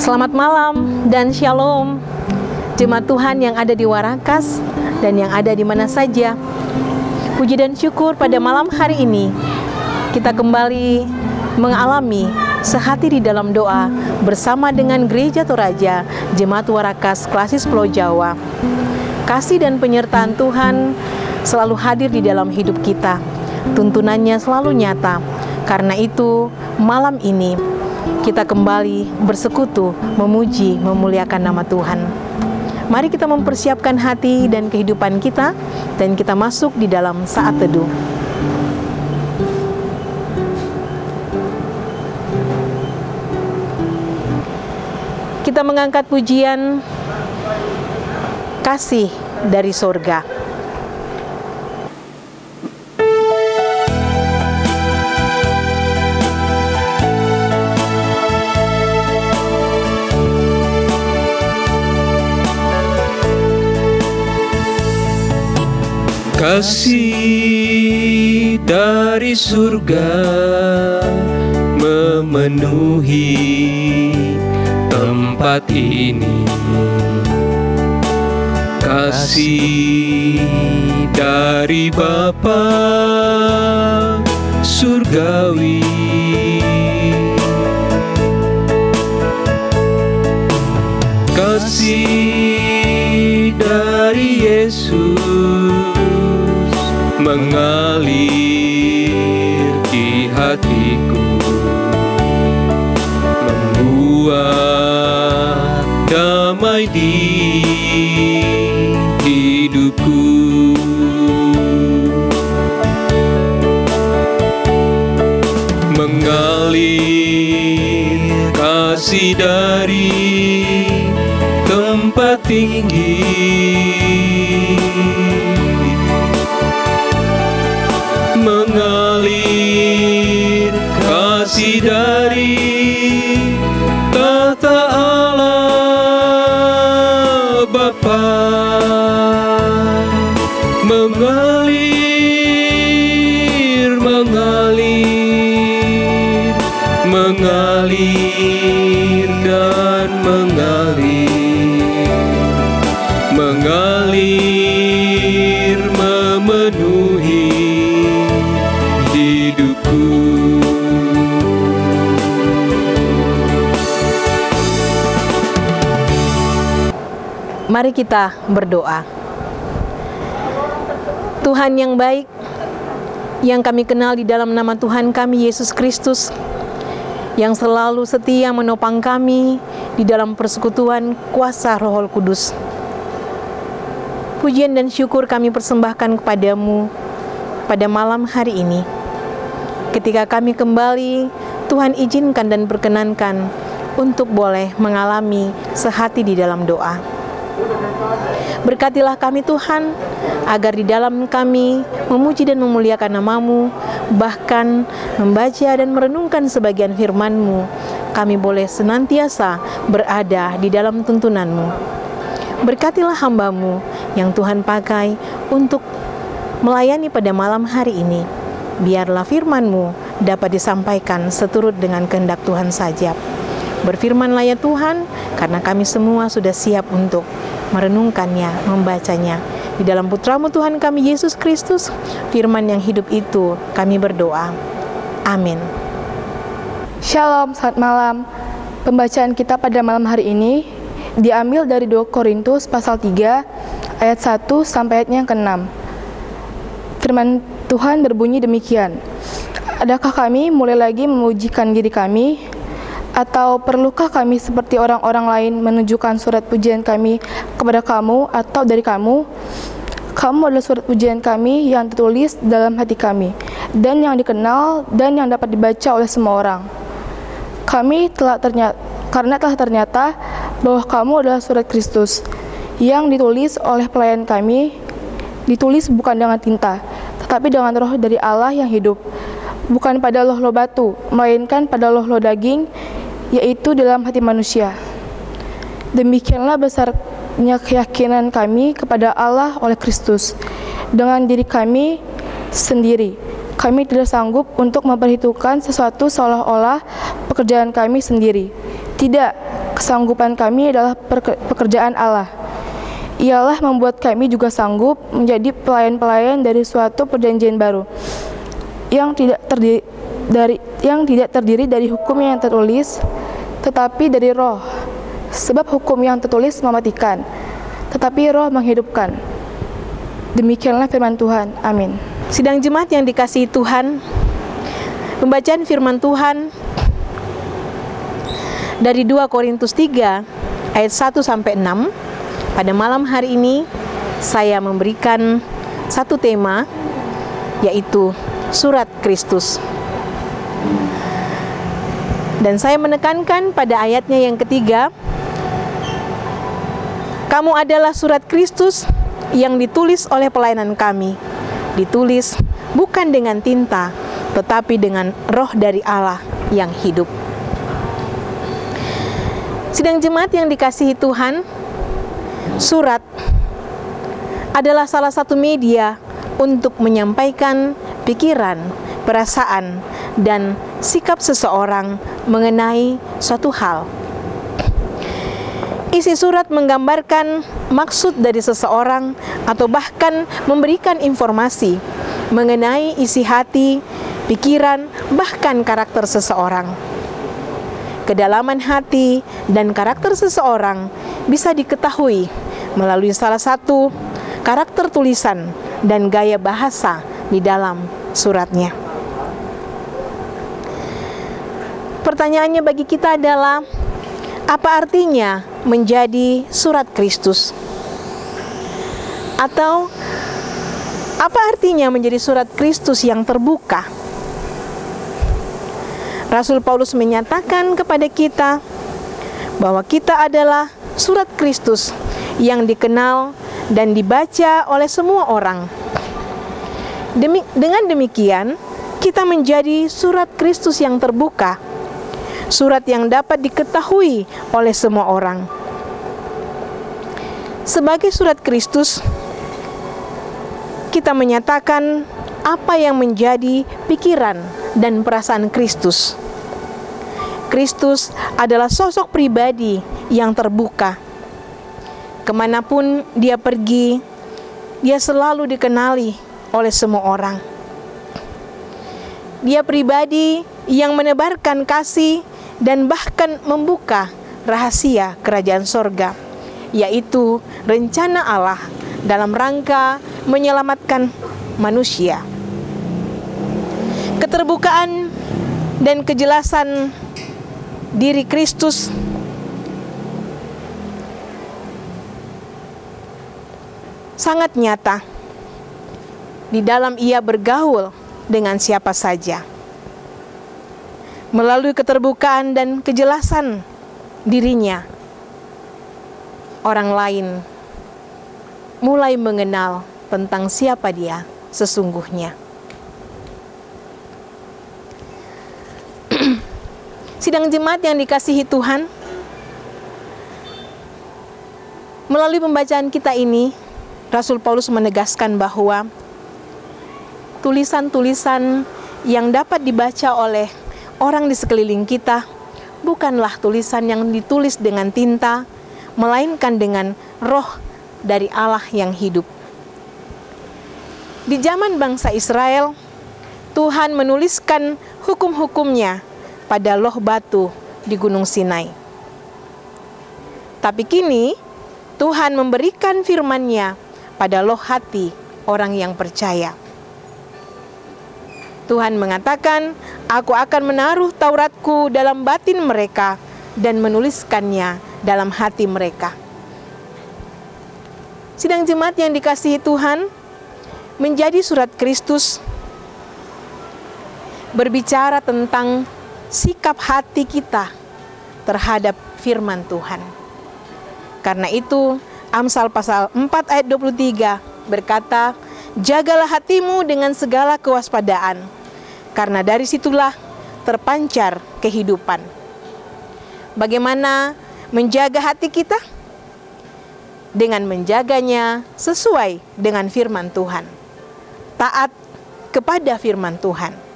Selamat malam dan shalom jemaat Tuhan yang ada di Warakas dan yang ada di mana saja. Puji dan syukur pada malam hari ini kita kembali mengalami sehati di dalam doa bersama dengan Gereja Toraja Jemaat Warakas Klasis Pulau Jawa. Kasih dan penyertaan Tuhan selalu hadir di dalam hidup kita. Tuntunannya selalu nyata. Karena itu malam ini kita kembali bersekutu, memuji, memuliakan nama Tuhan. Mari kita mempersiapkan hati dan kehidupan kita, dan kita masuk di dalam saat teduh. Kita mengangkat pujian Kasih dari Sorga. Kasih dari surga memenuhi tempat ini. Kasih dari Bapa surgawi. Kasih dari Yesus mengalir di hatiku, membuat damai di hidupku. Mengalir kasih dari tempat tinggi, mengalir kasih dari tata Allah Bapa, mengalir, mengalir, mengalir dan mengalir, mengalir memenuhi hidupku. Mari kita berdoa. Tuhan yang baik, yang kami kenal di dalam nama Tuhan kami Yesus Kristus, yang selalu setia menopang kami di dalam persekutuan kuasa Roh Kudus. Pujian dan syukur kami persembahkan kepadamu pada malam hari ini. Ketika kami kembali, Tuhan izinkan dan perkenankan untuk boleh mengalami sehati di dalam doa. Berkatilah kami Tuhan, agar di dalam kami memuji dan memuliakan nama-Mu, bahkan membaca dan merenungkan sebagian firman-Mu, kami boleh senantiasa berada di dalam tuntunan-Mu. Berkatilah hamba-Mu yang Tuhan pakai untuk melayani pada malam hari ini. Biarlah firman-Mu dapat disampaikan seturut dengan kehendak Tuhan saja. Berfirmanlah ya Tuhan, karena kami semua sudah siap untuk merenungkannya, membacanya. Di dalam Putra-Mu Tuhan kami Yesus Kristus, firman yang hidup itu kami berdoa. Amin. Shalom, selamat malam. Pembacaan kita pada malam hari ini diambil dari 2 Korintus pasal 3 ayat 1 sampai ayat yang ke-6. Firman Tuhan berbunyi demikian. Adakah kami mulai lagi memujikan diri kami? Atau perlukah kami seperti orang-orang lain menunjukkan surat pujian kami kepada kamu atau dari kamu? Kamu adalah surat pujian kami yang tertulis dalam hati kami, dan yang dikenal dan yang dapat dibaca oleh semua orang. Karena telah ternyata bahwa kamu adalah surat Kristus, yang ditulis oleh pelayan kami, ditulis bukan dengan tinta, tetapi dengan roh dari Allah yang hidup, bukan pada loh-loh batu, melainkan pada loh-loh daging, yaitu dalam hati manusia. Demikianlah besarnya keyakinan kami kepada Allah oleh Kristus. Dengan diri kami sendiri, kami tidak sanggup untuk memperhitungkan sesuatu seolah-olah pekerjaan kami sendiri. Tidak, Kesanggupan kami adalah pekerjaan Allah. Ialah membuat kami juga sanggup menjadi pelayan-pelayan dari suatu perjanjian baru yang tidak terdiri dari hukum yang tertulis, tetapi dari Roh. Sebab hukum yang tertulis mematikan, tetapi Roh menghidupkan. Demikianlah firman Tuhan. Amin. Sidang jemaat yang dikasihi Tuhan, pembacaan firman Tuhan dari 2 Korintus 3 ayat 1 sampai 6. Pada malam hari ini saya memberikan satu tema, yaitu surat Kristus. Dan saya menekankan pada ayatnya yang ketiga, kamu adalah surat Kristus yang ditulis oleh pelayanan kami. Ditulis bukan dengan tinta, tetapi dengan Roh dari Allah yang hidup. Sidang jemaat yang dikasihi Tuhan, surat adalah salah satu media untuk menyampaikan pikiran, perasaan, dan sikap seseorang mengenai suatu hal. Isi surat menggambarkan maksud dari seseorang atau bahkan memberikan informasi mengenai isi hati, pikiran, bahkan karakter seseorang. Kedalaman hati dan karakter seseorang bisa diketahui melalui salah satu karakter tulisan dan gaya bahasa di dalam suratnya. Pertanyaannya bagi kita adalah, apa artinya menjadi surat Kristus? Atau apa artinya menjadi surat Kristus yang terbuka? Rasul Paulus menyatakan kepada kita bahwa kita adalah surat Kristus yang dikenal dan dibaca oleh semua orang. Dengan demikian, kita menjadi surat Kristus yang terbuka, surat yang dapat diketahui oleh semua orang. Sebagai surat Kristus, kita menyatakan apa yang menjadi pikiran dan perasaan Kristus. Kristus adalah sosok pribadi yang terbuka. Kemanapun dia pergi, dia selalu dikenali oleh semua orang. Dia pribadi yang menebarkan kasih dan bahkan membuka rahasia kerajaan sorga, yaitu rencana Allah dalam rangka menyelamatkan manusia. Keterbukaan dan kejelasan diri Kristus sangat nyata di dalam ia bergaul dengan siapa saja. Melalui keterbukaan dan kejelasan dirinya, orang lain mulai mengenal tentang siapa dia sesungguhnya. Sidang jemaat yang dikasihi Tuhan, melalui pembacaan kita ini, Rasul Paulus menegaskan bahwa tulisan-tulisan yang dapat dibaca oleh orang di sekeliling kita bukanlah tulisan yang ditulis dengan tinta, melainkan dengan Roh dari Allah yang hidup. Di zaman bangsa Israel, Tuhan menuliskan hukum-hukumnya pada loh batu di Gunung Sinai. Tapi kini Tuhan memberikan firman-Nya pada loh hati orang yang percaya. Tuhan mengatakan, aku akan menaruh Tauratku dalam batin mereka dan menuliskannya dalam hati mereka. Sidang jemaat yang dikasihi Tuhan, menjadi surat Kristus berbicara tentang sikap hati kita terhadap firman Tuhan. Karena itu, Amsal pasal 4 ayat 23 berkata, jagalah hatimu dengan segala kewaspadaan, karena dari situlah terpancar kehidupan. Bagaimana menjaga hati kita? Dengan menjaganya sesuai dengan firman Tuhan. Taat kepada firman Tuhan.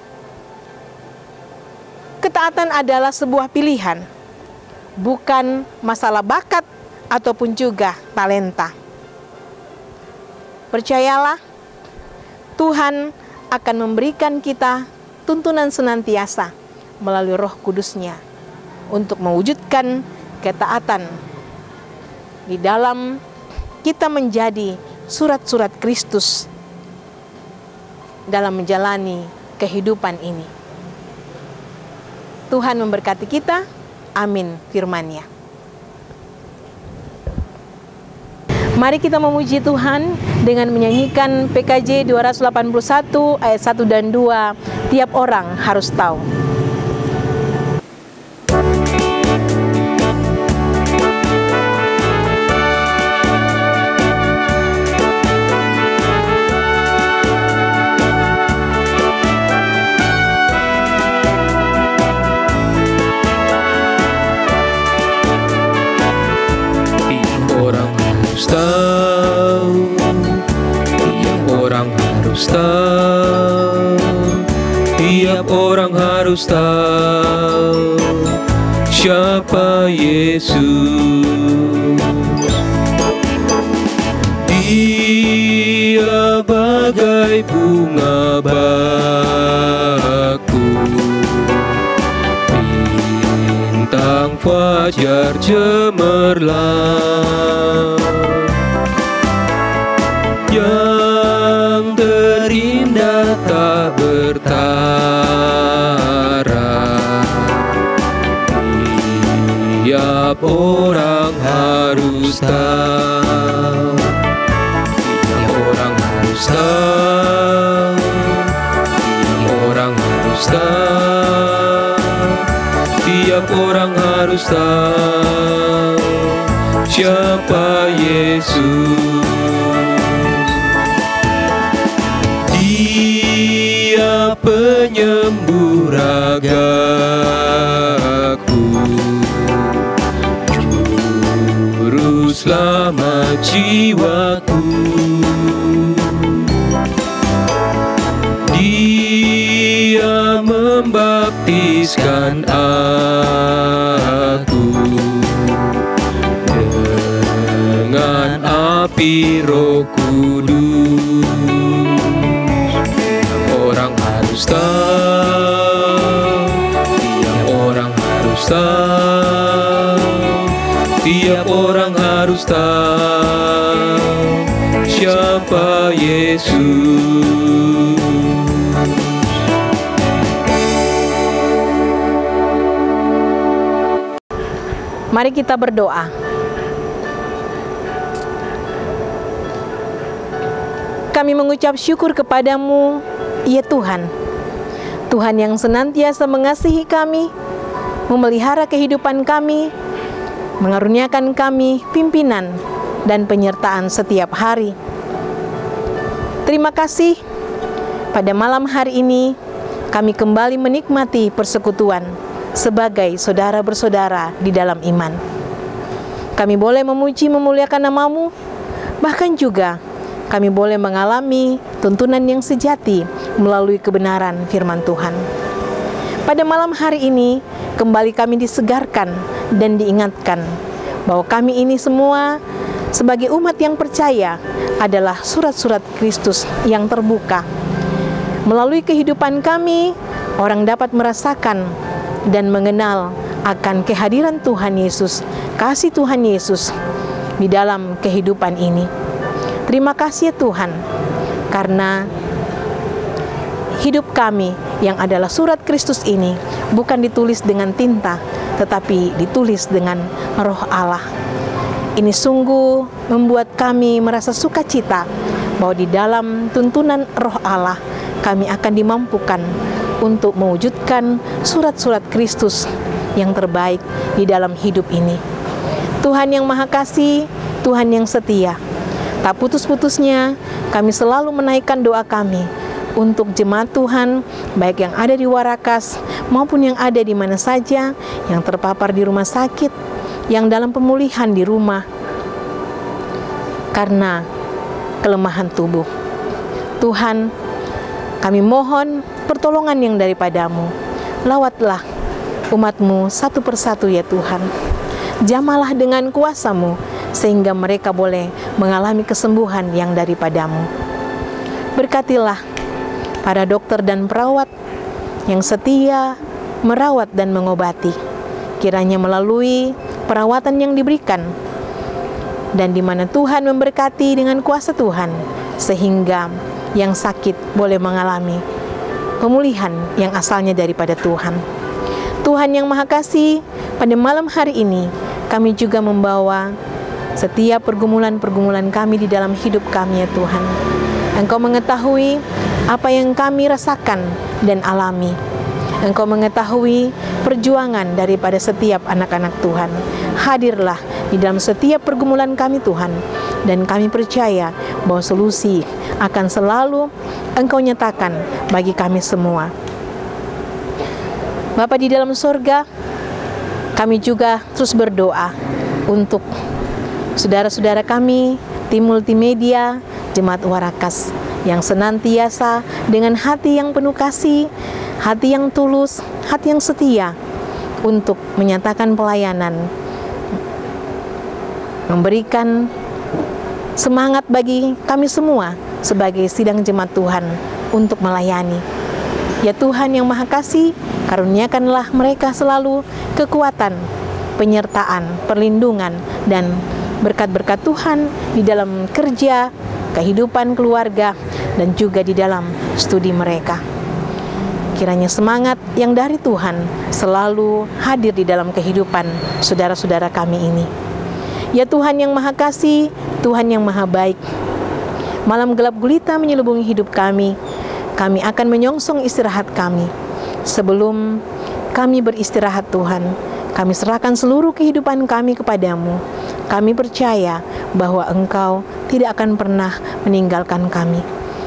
Ketaatan adalah sebuah pilihan bukan masalah bakat ataupun juga talenta. Percayalah, Tuhan akan memberikan kita tuntunan senantiasa melalui Roh Kudus-Nya untuk mewujudkan ketaatan di dalam kita menjadi surat-surat Kristus dalam menjalani kehidupan ini. Tuhan memberkati kita. Amin firman-Nya. Mari kita memuji Tuhan dengan menyanyikan PKJ 281 ayat 1 dan 2. Tiap orang harus tahu. Tiap orang harus tahu siapa Yesus. Dia bagai bunga bakung, bintang fajar cemerlang, yang terindah tak bertara. Tiap orang harus tahu, tiap orang harus tahu, tiap orang harus tahu, tiap orang harus tahu siapa Yesus. Dia penyembuh ragaku, juru selamat jiwaku. Dia membaptiskan aku dengan api Roh Kudus. Orang harus tahu, tiap orang harus tahu, tiap orang harus tahu siapa Yesus. Mari kita berdoa. Kami mengucap syukur kepadamu, ya Tuhan. Tuhan yang senantiasa mengasihi kami, memelihara kehidupan kami, mengaruniakan kami pimpinan dan penyertaan setiap hari. Terima kasih, pada malam hari ini kami kembali menikmati persekutuan sebagai saudara bersaudara di dalam iman. Kami boleh memuji memuliakan nama-Mu, bahkan juga kami boleh mengalami tuntunan yang sejati melalui kebenaran firman Tuhan. Pada malam hari ini, kembali kami disegarkan dan diingatkan bahwa kami ini semua sebagai umat yang percaya adalah surat-surat Kristus yang terbuka. Melalui kehidupan kami, orang dapat merasakan dan mengenal akan kehadiran Tuhan Yesus, kasih Tuhan Yesus di dalam kehidupan ini. Terima kasih Tuhan, karena hidup kami yang adalah surat Kristus ini bukan ditulis dengan tinta, tetapi ditulis dengan Roh Allah. Ini sungguh membuat kami merasa sukacita bahwa di dalam tuntunan Roh Allah kami akan dimampukan untuk mewujudkan surat-surat Kristus yang terbaik di dalam hidup ini. Tuhan yang Maha Kasih, Tuhan yang setia, tak putus-putusnya kami selalu menaikkan doa kami untuk jemaat Tuhan, baik yang ada di Warakas maupun yang ada di mana saja, yang terpapar di rumah sakit, yang dalam pemulihan di rumah karena kelemahan tubuh. Tuhan, kami mohon pertolongan yang daripada-Mu. Lawatlah umat-Mu satu persatu ya Tuhan. Jamalah dengan kuasa-Mu, sehingga mereka boleh mengalami kesembuhan yang daripadamu. Berkatilah para dokter dan perawat yang setia merawat dan mengobati. Kiranya melalui perawatan yang diberikan, dan di mana Tuhan memberkati dengan kuasa Tuhan, sehingga yang sakit boleh mengalami pemulihan yang asalnya daripada Tuhan. Tuhan yang Maha Kasih, pada malam hari ini kami juga membawa setiap pergumulan-pergumulan kami di dalam hidup kami, ya Tuhan. Engkau mengetahui apa yang kami rasakan dan alami. Engkau mengetahui perjuangan daripada setiap anak-anak Tuhan. Hadirlah di dalam setiap pergumulan kami, Tuhan, dan kami percaya bahwa solusi akan selalu Engkau nyatakan bagi kami semua. Bapa di dalam sorga, kami juga terus berdoa untuk saudara-saudara kami, tim multimedia, Jemaat Warakas, yang senantiasa dengan hati yang penuh kasih, hati yang tulus, hati yang setia untuk menyatakan pelayanan, memberikan semangat bagi kami semua sebagai sidang jemaat Tuhan untuk melayani. Ya Tuhan yang Maha Kasih, karuniakanlah mereka selalu kekuatan, penyertaan, perlindungan, dan berkat-berkat Tuhan di dalam kerja, kehidupan keluarga, dan juga di dalam studi mereka. Kiranya semangat yang dari Tuhan selalu hadir di dalam kehidupan saudara-saudara kami ini. Ya Tuhan yang Maha Kasih, Tuhan yang Maha Baik, malam gelap gulita menyelubungi hidup kami. Kami akan menyongsong istirahat kami. Sebelum kami beristirahat, Tuhan, kami serahkan seluruh kehidupan kami kepadamu. Kami percaya bahwa Engkau tidak akan pernah meninggalkan kami.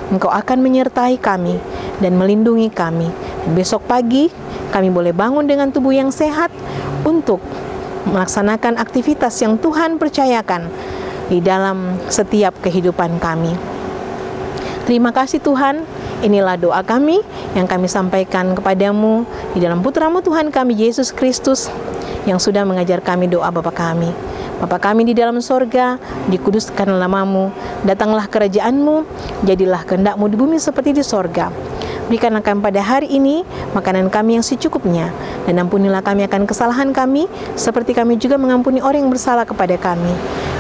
Engkau akan menyertai kami dan melindungi kami. Dan besok pagi kami boleh bangun dengan tubuh yang sehat untuk melaksanakan aktivitas yang Tuhan percayakan di dalam setiap kehidupan kami. Terima kasih Tuhan, inilah doa kami yang kami sampaikan kepadamu di dalam Putra-Mu Tuhan kami Yesus Kristus yang sudah mengajar kami doa Bapa kami. Bapa kami di dalam sorga, dikuduskan nama-Mu, datanglah kerajaan-Mu, jadilah kehendak-Mu di bumi seperti di sorga. Berikanlah kami pada hari ini makanan kami yang secukupnya, dan ampunilah kami akan kesalahan kami, seperti kami juga mengampuni orang yang bersalah kepada kami.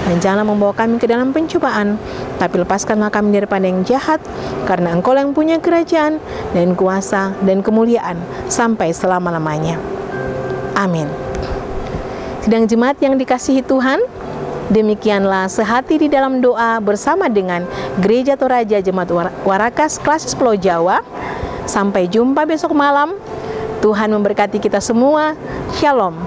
Dan janganlah membawa kami ke dalam pencobaan, tapi lepaskanlah kami daripada yang jahat, karena Engkau yang punya kerajaan, dan kuasa, dan kemuliaan, sampai selama-lamanya. Amin. Sidang jemaat yang dikasihi Tuhan, demikianlah sehati di dalam doa bersama dengan Gereja Toraja Jemaat Warakas Klasis Pulau Jawa. Sampai jumpa besok malam. Tuhan memberkati kita semua. Shalom.